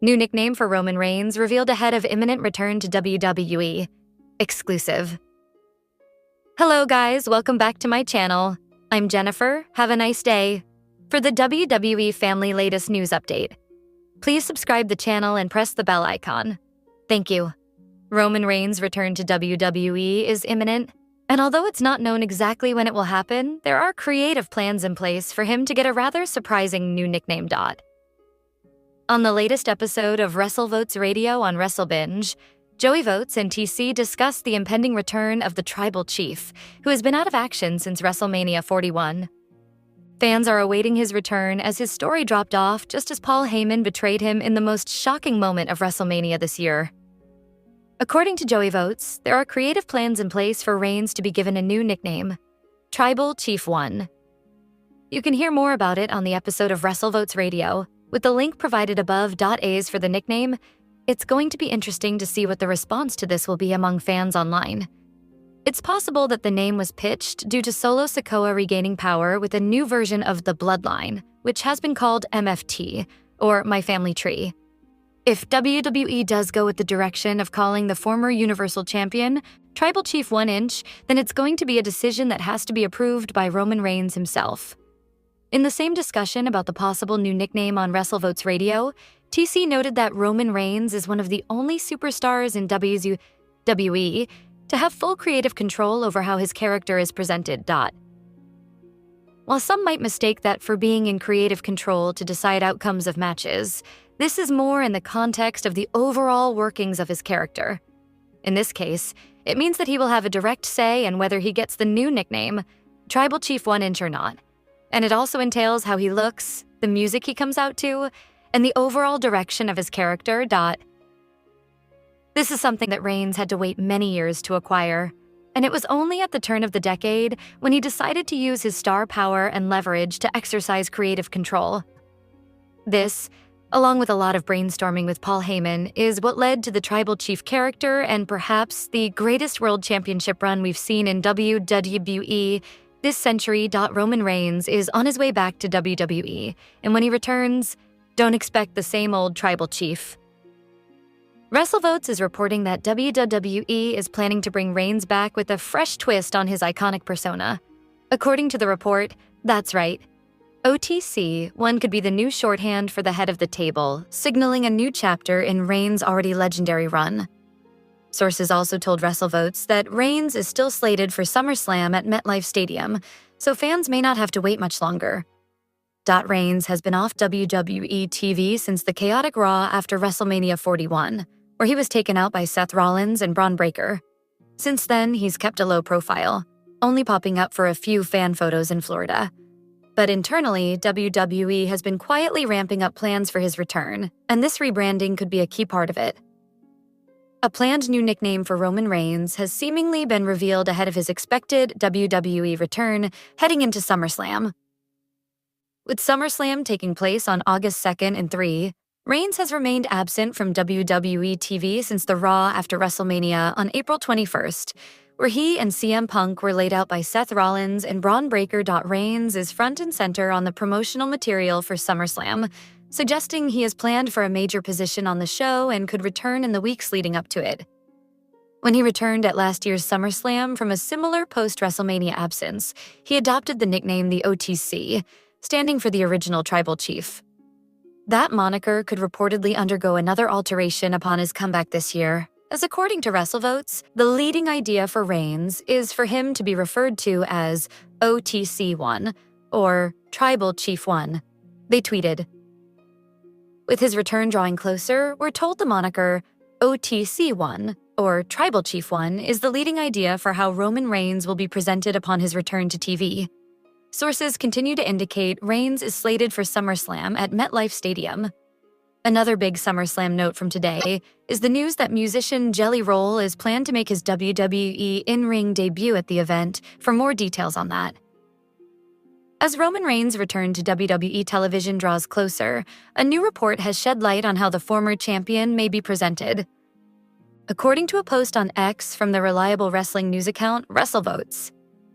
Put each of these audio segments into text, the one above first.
New nickname for Roman Reigns revealed ahead of imminent return to WWE. Exclusive. Hello guys, welcome back to my channel. I'm Jennifer, have a nice day. For the WWE family latest news update, please subscribe the channel and press the bell icon. Thank you. Roman Reigns' return to WWE is imminent, and although it's not known exactly when it will happen, there are creative plans in place for him to get a rather surprising new nickname. On the latest episode of WrestleVotes Radio on WrestleBinge, Joey Votes and TC discussed the impending return of the Tribal Chief, who has been out of action since WrestleMania 41. Fans are awaiting his return as his story dropped off just as Paul Heyman betrayed him in the most shocking moment of WrestleMania this year. According to Joey Votes, there are creative plans in place for Reigns to be given a new nickname, Tribal Chief 1. You can hear more about it on the episode of WrestleVotes Radio, with the link provided above. A's for the nickname. It's going to be interesting to see what the response to this will be among fans online. It's possible that the name was pitched due to Solo Sikoa regaining power with a new version of the Bloodline, which has been called MFT, or My Family Tree. If WWE does go with the direction of calling the former Universal Champion Tribal Chief 1-inch, then it's going to be a decision that has to be approved by Roman Reigns himself. In the same discussion about the possible new nickname on WrestleVotes Radio, TC noted that Roman Reigns is one of the only superstars in WWE to have full creative control over how his character is presented. While some might mistake that for being in creative control to decide outcomes of matches, this is more in the context of the overall workings of his character. In this case, it means that he will have a direct say in whether he gets the new nickname, Tribal Chief 1-inch or not. And it also entails how he looks, the music he comes out to, and the overall direction of his character. This is something that Reigns had to wait many years to acquire, and it was only at the turn of the decade when he decided to use his star power and leverage to exercise creative control. This, along with a lot of brainstorming with Paul Heyman, is what led to the Tribal Chief character and perhaps the greatest World Championship run we've seen in WWE this century. Roman Reigns is on his way back to WWE, and when he returns, don't expect the same old Tribal Chief. WrestleVotes is reporting that WWE is planning to bring Reigns back with a fresh twist on his iconic persona. According to the report, that's right. OTC, one could be the new shorthand for the head of the table, signaling a new chapter in Reigns' already legendary run. Sources also told WrestleVotes that Reigns is still slated for SummerSlam at MetLife Stadium, so fans may not have to wait much longer. Reigns has been off WWE TV since the chaotic Raw after WrestleMania 41, where he was taken out by Seth Rollins and Braun Breaker. Since then, he's kept a low profile, only popping up for a few fan photos in Florida. But internally, WWE has been quietly ramping up plans for his return, and this rebranding could be a key part of it. A planned new nickname for Roman Reigns has seemingly been revealed ahead of his expected WWE return heading into SummerSlam. With SummerSlam taking place on August 2nd and 3, Reigns has remained absent from WWE TV since the Raw after WrestleMania on April 21st, where he and CM Punk were laid out by Seth Rollins and Braun Breaker. Reigns is front and center on the promotional material for SummerSlam, suggesting he has planned for a major position on the show and could return in the weeks leading up to it. When he returned at last year's SummerSlam from a similar post-WrestleMania absence, he adopted the nickname the OTC, standing for the original Tribal Chief. That moniker could reportedly undergo another alteration upon his comeback this year, as according to WrestleVotes, the leading idea for Reigns is for him to be referred to as OTC1, or Tribal Chief 1. They tweeted, "With his return drawing closer, we're told the moniker OTC1, or Tribal Chief 1, is the leading idea for how Roman Reigns will be presented upon his return to TV. Sources continue to indicate Reigns is slated for SummerSlam at MetLife Stadium. Another big SummerSlam note from today is the news that musician Jelly Roll is planned to make his WWE in-ring debut at the event. For more details on that. As Roman Reigns' return to WWE television draws closer, a new report has shed light on how the former champion may be presented. According to a post on X from the reliable wrestling news account WrestleVotes,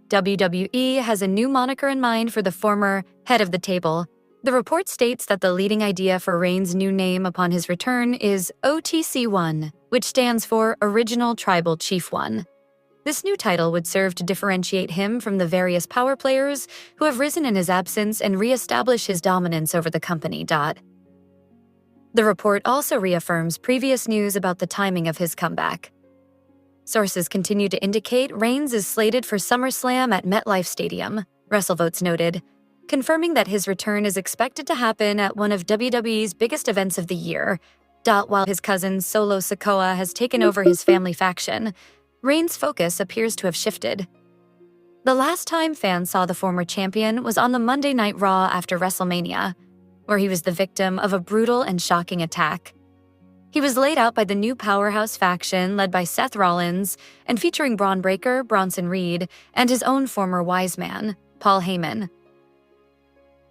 WWE has a new moniker in mind for the former head of the table, The report states that the leading idea for Reigns' new name upon his return is OTC1, which stands for Original Tribal Chief 1. This new title would serve to differentiate him from the various power players who have risen in his absence and re-establish his dominance over the company. The report also reaffirms previous news about the timing of his comeback. Sources continue to indicate Reigns is slated for SummerSlam at MetLife Stadium, WrestleVotes noted, confirming that his return is expected to happen at one of WWE's biggest events of the year. While his cousin Solo Sikoa has taken over his family faction, Reigns' focus appears to have shifted. The last time fans saw the former champion was on the Monday Night Raw after WrestleMania, where he was the victim of a brutal and shocking attack. He was laid out by the new powerhouse faction led by Seth Rollins and featuring Braun Breaker, Bronson Reed, and his own former wise man, Paul Heyman.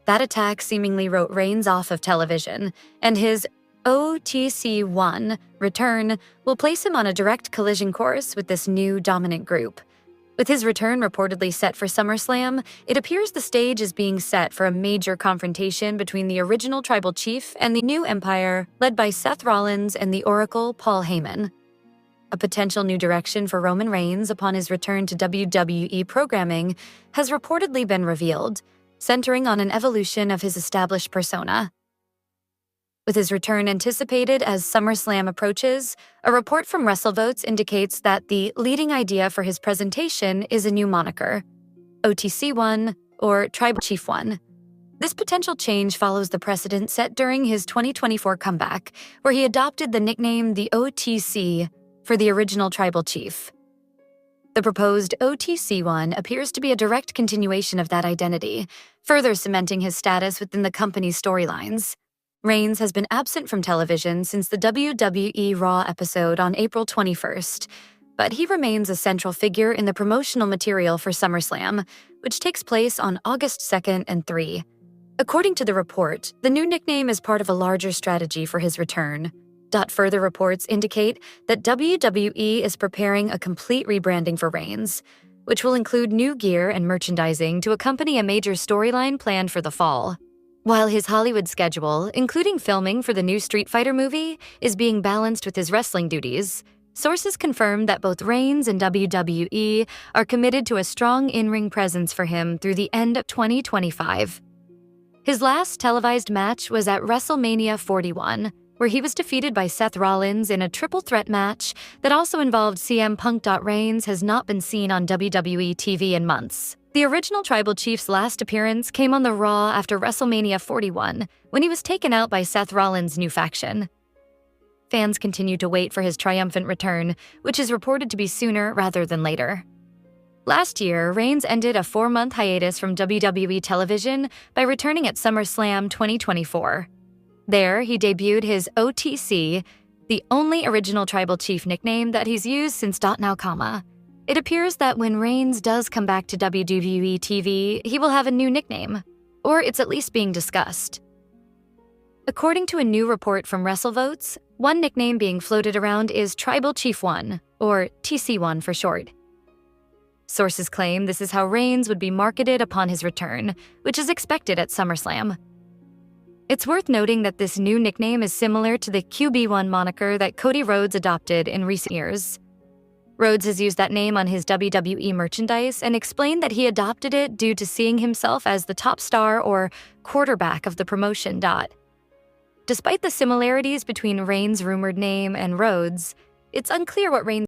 That attack seemingly wrote Reigns off of television, and his OTC1 return will place him on a direct collision course with this new dominant group. With his return reportedly set for SummerSlam, it appears the stage is being set for a major confrontation between the original tribal chief and the new empire led by Seth Rollins and the Oracle, Paul Heyman. A potential new direction for Roman Reigns upon his return to WWE programming has reportedly been revealed, centering on an evolution of his established persona. With his return anticipated as SummerSlam approaches, a report from WrestleVotes indicates that the leading idea for his presentation is a new moniker, OTC1 or Tribal Chief 1. This potential change follows the precedent set during his 2024 comeback, where he adopted the nickname the OTC for the original Tribal Chief. The proposed OTC1 appears to be a direct continuation of that identity, further cementing his status within the company's storylines. Reigns has been absent from television since the WWE Raw episode on April 21st, but he remains a central figure in the promotional material for SummerSlam, which takes place on August 2nd and 3. According to the report, the new nickname is part of a larger strategy for his return. Further reports indicate that WWE is preparing a complete rebranding for Reigns, which will include new gear and merchandising to accompany a major storyline planned for the fall. While his Hollywood schedule, including filming for the new Street Fighter movie, is being balanced with his wrestling duties, sources confirm that both Reigns and WWE are committed to a strong in-ring presence for him through the end of 2025. His last televised match was at WrestleMania 41, where he was defeated by Seth Rollins in a triple threat match that also involved CM Punk. Reigns has not been seen on WWE TV in months. The original Tribal Chief's last appearance came on the Raw after WrestleMania 41, when he was taken out by Seth Rollins' new faction. Fans continue to wait for his triumphant return, which is reported to be sooner rather than later. Last year, Reigns ended a 4-month hiatus from WWE television by returning at SummerSlam 2024. There, he debuted his OTC, the only original Tribal Chief nickname that he's used since .Now Comma. It appears that when Reigns does come back to WWE TV, he will have a new nickname, or it's at least being discussed. According to a new report from WrestleVotes, one nickname being floated around is Tribal Chief 1, or TC1 for short. Sources claim this is how Reigns would be marketed upon his return, which is expected at SummerSlam. It's worth noting that this new nickname is similar to the QB1 moniker that Cody Rhodes adopted in recent years. Rhodes has used that name on his WWE merchandise and explained that he adopted it due to seeing himself as the top star or quarterback of the promotion. Despite the similarities between Reigns' rumored name and Rhodes, it's unclear what Reigns